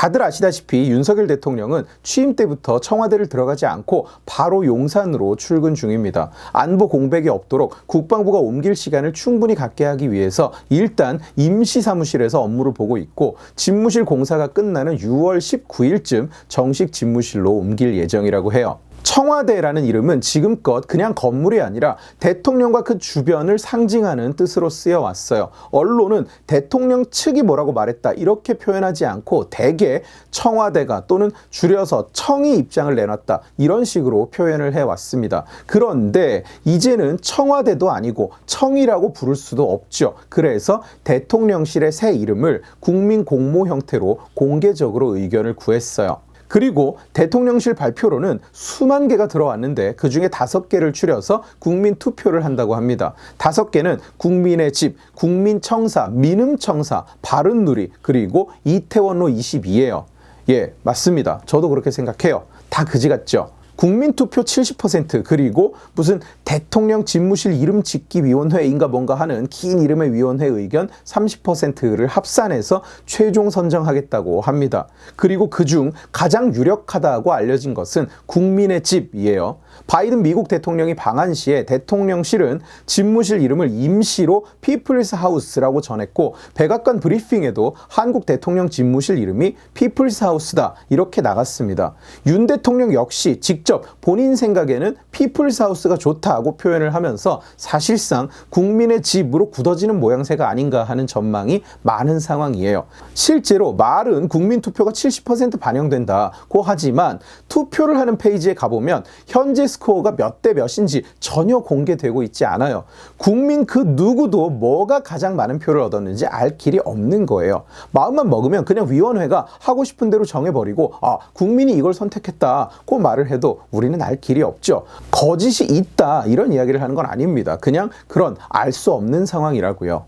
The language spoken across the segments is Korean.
다들 아시다시피 윤석열 대통령은 취임 때부터 청와대를 들어가지 않고 바로 용산으로 출근 중입니다. 안보 공백이 없도록 국방부가 옮길 시간을 충분히 갖게 하기 위해서 일단 임시사무실에서 업무를 보고 있고, 집무실 공사가 끝나는 6월 19일쯤 정식 집무실로 옮길 예정이라고 해요. 청와대라는 이름은 지금껏 그냥 건물이 아니라 대통령과 그 주변을 상징하는 뜻으로 쓰여왔어요. 언론은 대통령 측이 뭐라고 말했다 이렇게 표현하지 않고 대개 청와대가 또는 줄여서 청이 입장을 내놨다 이런 식으로 표현을 해왔습니다. 그런데 이제는 청와대도 아니고 청이라고 부를 수도 없죠. 그래서 대통령실의 새 이름을 국민공모 형태로 공개적으로 의견을 구했어요. 그리고 대통령실 발표로는 수만 개가 들어왔는데 그중에 5개를 추려서 국민 투표를 한다고 합니다. 5개는 국민의 집, 국민청사, 민음청사, 바른누리, 그리고 이태원로 22예요. 예, 맞습니다. 저도 그렇게 생각해요. 다 그지 같죠? 국민투표 70%, 그리고 무슨 대통령 집무실 이름 짓기 위원회인가 뭔가 하는 긴 이름의 위원회 의견 30%를 합산해서 최종 선정하겠다고 합니다. 그리고 그중 가장 유력하다고 알려진 것은 국민의 집이에요. 바이든 미국 대통령이 방한 시에 대통령실은 집무실 이름을 임시로 피플스 하우스라고 전했고, 백악관 브리핑에도 한국 대통령 집무실 이름이 피플스 하우스다 이렇게 나갔습니다. 윤 대통령 역시 직접 본인 생각에는 피플스 하우스가 좋다고 표현을 하면서 사실상 국민의 집으로 굳어지는 모양새가 아닌가 하는 전망이 많은 상황이에요. 실제로 말은 국민투표가 70% 반영된다고 하지만 투표를 하는 페이지에 가보면 현재 스코어가 몇 대 몇인지 전혀 공개되고 있지 않아요. 국민 그 누구도 뭐가 가장 많은 표를 얻었는지 알 길이 없는 거예요. 마음만 먹으면 그냥 위원회가 하고 싶은 대로 정해버리고 국민이 이걸 선택했다고 말을 해도 우리는 알 길이 없죠. 거짓이 있다 이런 이야기를 하는 건 아닙니다. 그냥 그런 알 수 없는 상황이라고요.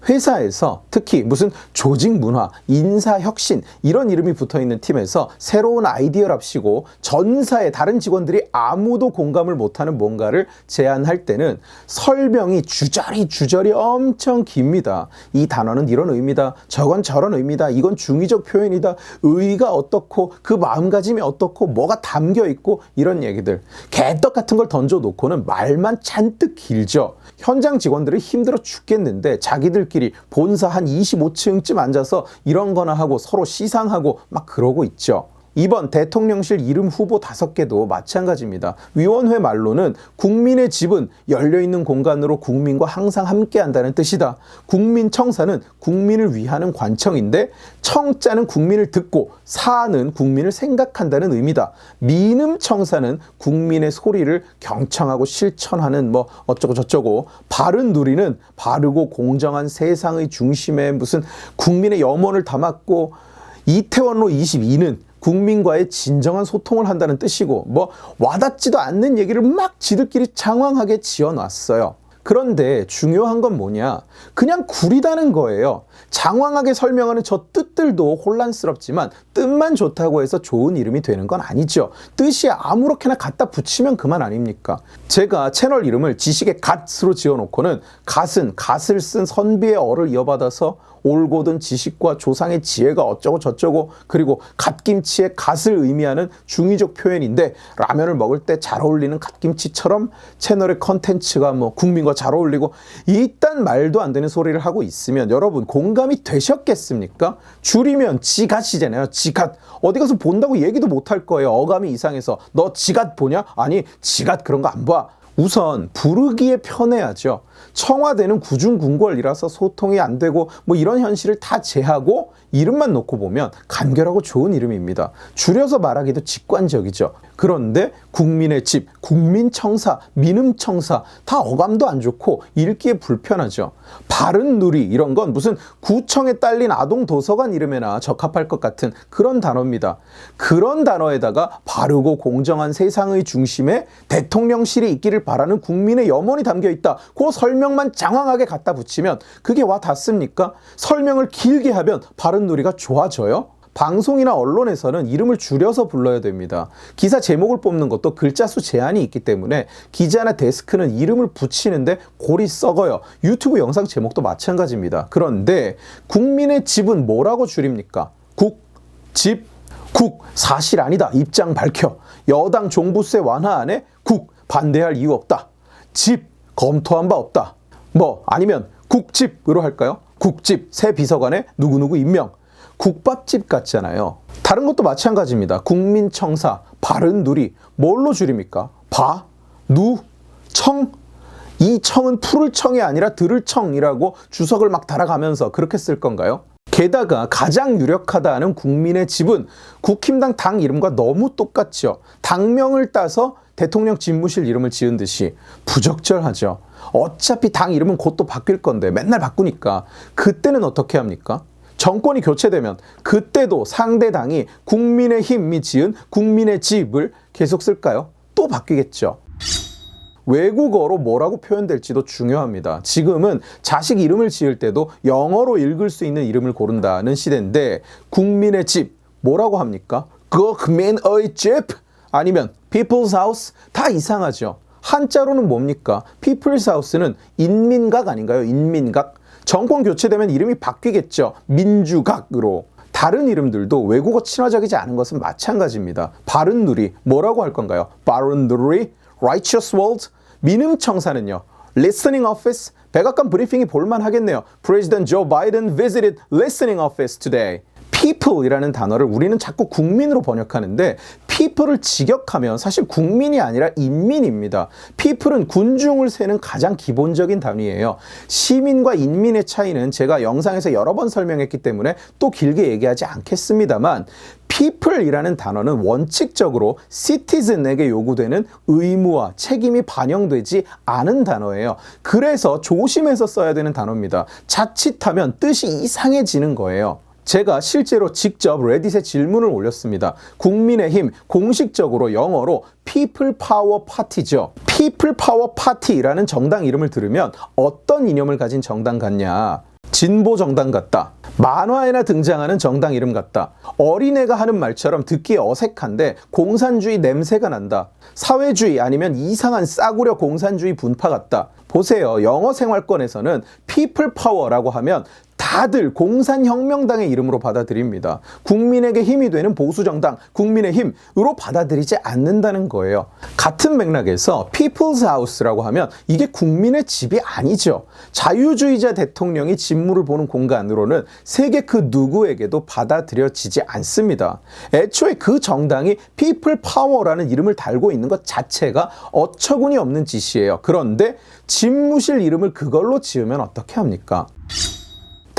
회사에서 특히 무슨 조직 문화, 인사 혁신 이런 이름이 붙어있는 팀에서 새로운 아이디어랍시고 전사의 다른 직원들이 아무도 공감을 못하는 뭔가를 제안할 때는 설명이 주저리 엄청 깁니다. 이 단어는 이런 의미다, 저건 저런 의미다, 이건 중의적 표현이다, 의의가 어떻고 그 마음가짐이 어떻고 뭐가 담겨있고 이런 얘기들 개떡 같은 걸 던져놓고는 말만 잔뜩 길죠. 현장 직원들은 힘들어 죽겠는데 자기들끼리 본사 한 25층쯤 앉아서 이런 거나 하고 서로 시상하고 막 그러고 있죠. 이번 대통령실 이름 후보 5개도 마찬가지입니다. 위원회 말로는 국민의 집은 열려있는 공간으로 국민과 항상 함께한다는 뜻이다. 국민청사는 국민을 위하는 관청인데 청자는 국민을 듣고 사는 국민을 생각한다는 의미다. 민음청사는 국민의 소리를 경청하고 실천하는 뭐 어쩌고 저쩌고, 바른누리는 바르고 공정한 세상의 중심에 무슨 국민의 염원을 담았고, 이태원로 22는 국민과의 진정한 소통을 한다는 뜻이고, 뭐 와닿지도 않는 얘기를 막 지들끼리 장황하게 지어놨어요. 그런데 중요한 건 뭐냐? 그냥 구리다는 거예요. 장황하게 설명하는 저 뜻들도 혼란스럽지만 뜻만 좋다고 해서 좋은 이름이 되는 건 아니죠. 뜻이 아무렇게나 갖다 붙이면 그만 아닙니까? 제가 채널 이름을 지식의 갓으로 지어놓고는 갓은 갓을 쓴 선비의 어를 이어받아서 올곧은 지식과 조상의 지혜가 어쩌고 저쩌고, 그리고 갓김치의 갓을 의미하는 중의적 표현인데 라면을 먹을 때 잘 어울리는 갓김치처럼 채널의 컨텐츠가 뭐 국민과 잘 어울리고 이딴 말도 안 되는 소리를 하고 있으면 여러분 공감이 되셨겠습니까? 줄이면 지갓이잖아요. 지갓. 어디 가서 본다고 얘기도 못할 거예요. 어감이 이상해서. 너 지갓 보냐? 아니 지갓 그런 거 안 봐. 우선 부르기에 편해야죠. 청와대는 구중궁궐이라서 소통이 안 되고 뭐 이런 현실을 다 제하고 이름만 놓고 보면 간결하고 좋은 이름입니다. 줄여서 말하기도 직관적이죠. 그런데 국민의 집, 국민청사, 민음청사 다 어감도 안 좋고 읽기에 불편하죠. 바른누리 이런 건 무슨 구청에 딸린 아동도서관 이름에나 적합할 것 같은 그런 단어입니다. 그런 단어에다가 바르고 공정한 세상의 중심에 대통령실이 있기를 바라는 국민의 염원이 담겨있다. 그 설명만 장황하게 갖다 붙이면 그게 와 닿습니까? 설명을 길게 하면 바른누리가 좋아져요? 방송이나 언론에서는 이름을 줄여서 불러야 됩니다. 기사 제목을 뽑는 것도 글자 수 제한이 있기 때문에 기자나 데스크는 이름을 붙이는데 골이 썩어요. 유튜브 영상 제목도 마찬가지입니다. 그런데 국민의 집은 뭐라고 줄입니까? 집, 국, 사실 아니다. 입장 밝혀. 여당 종부세 완화 안에 국, 반대할 이유 없다. 집, 검토한 바 없다. 뭐 아니면 국집으로 할까요? 국집, 새 비서관에 누구누구 임명. 국밥집 같잖아요. 다른 것도 마찬가지입니다. 국민청사, 바른누리, 뭘로 줄입니까? 바, 누, 청. 이 청은 풀을 청이 아니라 들을 청이라고 주석을 막 달아가면서 그렇게 쓸 건가요? 게다가 가장 유력하다 하는 국민의 집은 국힘당 당 이름과 너무 똑같죠. 당명을 따서 대통령 집무실 이름을 지은 듯이 부적절하죠. 어차피 당 이름은 곧 또 바뀔 건데 맨날 바꾸니까 그때는 어떻게 합니까? 정권이 교체되면 그때도 상대 당이 국민의힘이 지은 국민의 집을 계속 쓸까요? 또 바뀌겠죠. 외국어로 뭐라고 표현될지도 중요합니다. 지금은 자식 이름을 지을 때도 영어로 읽을 수 있는 이름을 고른다는 시대인데 국민의 집 뭐라고 합니까? 국민의 집 아니면 People's House 다 이상하죠. 한자로는 뭡니까? People's House는 인민각 아닌가요? 인민각. 정권 교체되면 이름이 바뀌겠죠. 민주각으로. 다른 이름들도 외국어 친화적이지 않은 것은 마찬가지입니다. 바른누리 뭐라고 할 건가요? 바른누리, Righteous World, 민음청사는요. Listening Office, 백악관 브리핑이 볼만하겠네요. President Joe Biden visited Listening Office today. people이라는 단어를 우리는 자꾸 국민으로 번역하는데 people을 직역하면 사실 국민이 아니라 인민입니다. people은 군중을 세는 가장 기본적인 단위예요. 시민과 인민의 차이는 제가 영상에서 여러 번 설명했기 때문에 또 길게 얘기하지 않겠습니다만 people이라는 단어는 원칙적으로 citizen에게 요구되는 의무와 책임이 반영되지 않은 단어예요. 그래서 조심해서 써야 되는 단어입니다. 자칫하면 뜻이 이상해지는 거예요. 제가 실제로 직접 레딧에 질문을 올렸습니다. 국민의힘 공식적으로 영어로 People Power Party죠. People Power Party라는 정당 이름을 들으면 어떤 이념을 가진 정당 같냐? 진보 정당 같다. 만화에나 등장하는 정당 이름 같다. 어린애가 하는 말처럼 듣기에 어색한데 공산주의 냄새가 난다. 사회주의 아니면 이상한 싸구려 공산주의 분파 같다. 보세요. 영어 생활권에서는 People Power라고 하면 다들 공산혁명당의 이름으로 받아들입니다. 국민에게 힘이 되는 보수정당, 국민의힘으로 받아들이지 않는다는 거예요. 같은 맥락에서 People's House라고 하면 이게 국민의 집이 아니죠. 자유주의자 대통령이 직무를 보는 공간으로는 세계 그 누구에게도 받아들여지지 않습니다. 애초에 그 정당이 People Power라는 이름을 달고 있는 것 자체가 어처구니 없는 짓이에요. 그런데 집무실 이름을 그걸로 지으면 어떻게 합니까?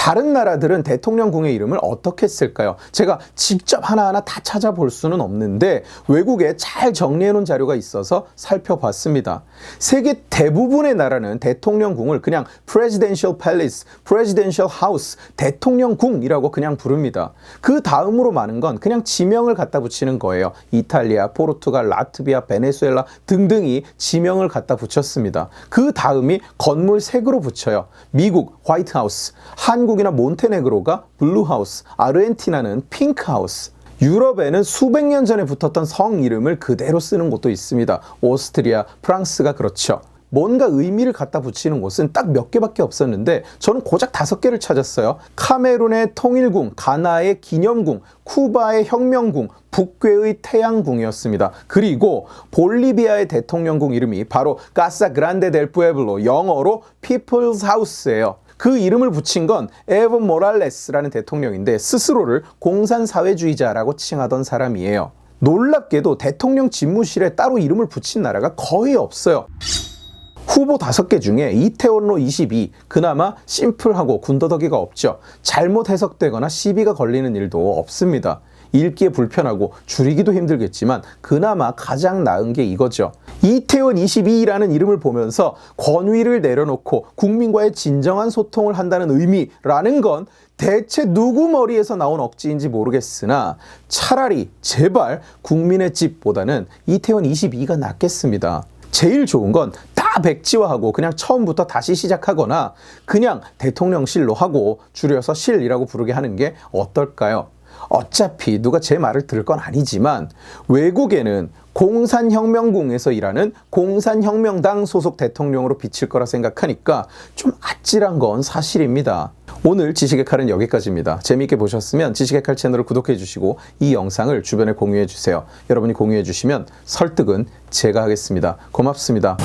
다른 나라들은 대통령궁의 이름을 어떻게 쓸까요? 제가 직접 하나하나 다 찾아볼 수는 없는데 외국에 잘 정리해놓은 자료가 있어서 살펴봤습니다. 세계 대부분의 나라는 대통령궁을 그냥 Presidential Palace, Presidential House, 대통령궁이라고 그냥 부릅니다. 그 다음으로 많은 건 그냥 지명을 갖다 붙이는 거예요. 이탈리아, 포르투갈, 라트비아, 베네수엘라 등등이 지명을 갖다 붙였습니다. 그 다음이 건물 색으로 붙여요. 미국, 화이트하우스, 한국이나 몬테네그로가 블루하우스, 아르헨티나는 핑크하우스. 유럽에는 수백 년 전에 붙었던 성 이름을 그대로 쓰는 곳도 있습니다. 오스트리아, 프랑스가 그렇죠. 뭔가 의미를 갖다 붙이는 곳은 딱 몇 개밖에 없었는데 저는 고작 5개를 찾았어요. 카메룬의 통일궁, 가나의 기념궁, 쿠바의 혁명궁, 북괴의 태양궁이었습니다. 그리고 볼리비아의 대통령궁 이름이 바로 카사 그란데 델 푸에블로, 영어로 People's House예요. 그 이름을 붙인 건 에보 모랄레스라는 대통령인데 스스로를 공산사회주의자라고 칭하던 사람이에요. 놀랍게도 대통령 집무실에 따로 이름을 붙인 나라가 거의 없어요. 후보 5개 중에 이태원로 22, 그나마 심플하고 군더더기가 없죠. 잘못 해석되거나 시비가 걸리는 일도 없습니다. 읽기에 불편하고 줄이기도 힘들겠지만 그나마 가장 나은 게 이거죠. 이태원 22라는 이름을 보면서 권위를 내려놓고 국민과의 진정한 소통을 한다는 의미라는 건 대체 누구 머리에서 나온 억지인지 모르겠으나 차라리 제발 국민의 집보다는 이태원 22가 낫겠습니다. 제일 좋은 건 다 백지화하고 그냥 처음부터 다시 시작하거나 그냥 대통령실로 하고 줄여서 실이라고 부르게 하는 게 어떨까요? 어차피 누가 제 말을 들을 건 아니지만 외국에는 공산혁명궁에서 일하는 공산혁명당 소속 대통령으로 비칠 거라 생각하니까 좀 아찔한 건 사실입니다. 오늘 지식의 칼은 여기까지입니다. 재미있게 보셨으면 지식의 칼 채널을 구독해 주시고 이 영상을 주변에 공유해 주세요. 여러분이 공유해 주시면 설득은 제가 하겠습니다. 고맙습니다.